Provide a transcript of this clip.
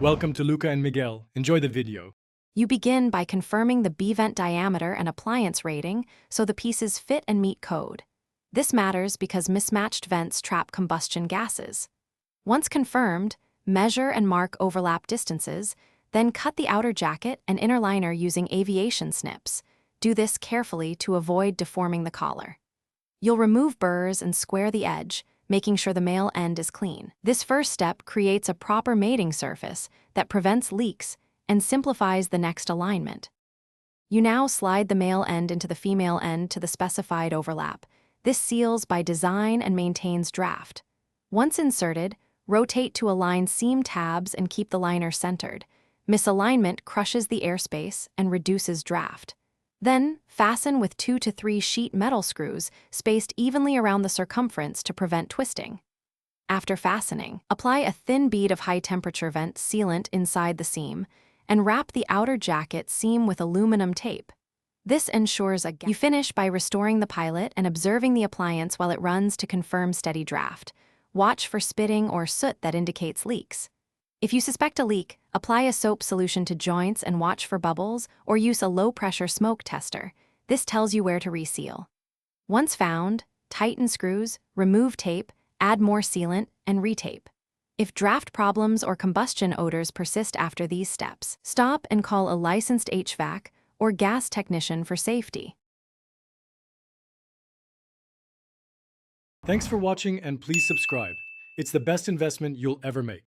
Welcome to Luca and Miguel. Enjoy the video. You begin by confirming the B-vent diameter and appliance rating so the pieces fit and meet code. This matters because mismatched vents trap combustion gases. Once confirmed, measure and mark overlap distances, then cut the outer jacket and inner liner using aviation snips. Do this carefully to avoid deforming the collar. You'll remove burrs and square the edge, making sure the male end is clean. This first step creates a proper mating surface that prevents leaks and simplifies the next alignment. You now slide the male end into the female end to the specified overlap. This seals by design and maintains draft. Once inserted, rotate to align seam tabs and keep the liner centered. Misalignment crushes the airspace and reduces draft. Then, fasten with 2 to 3 sheet metal screws spaced evenly around the circumference to prevent twisting. After fastening, apply a thin bead of high-temperature vent sealant inside the seam and wrap the outer jacket seam with aluminum tape. This ensures a gap. You finish by restoring the pilot and observing the appliance while it runs to confirm steady draft. Watch for spitting or soot that indicates leaks. If you suspect a leak, apply a soap solution to joints and watch for bubbles, or use a low-pressure smoke tester. This tells you where to reseal. Once found, tighten screws, remove tape, add more sealant, and retape. If draft problems or combustion odors persist after these steps, stop and call a licensed HVAC or gas technician for safety. Thanks for watching and please subscribe. It's the best investment you'll ever make.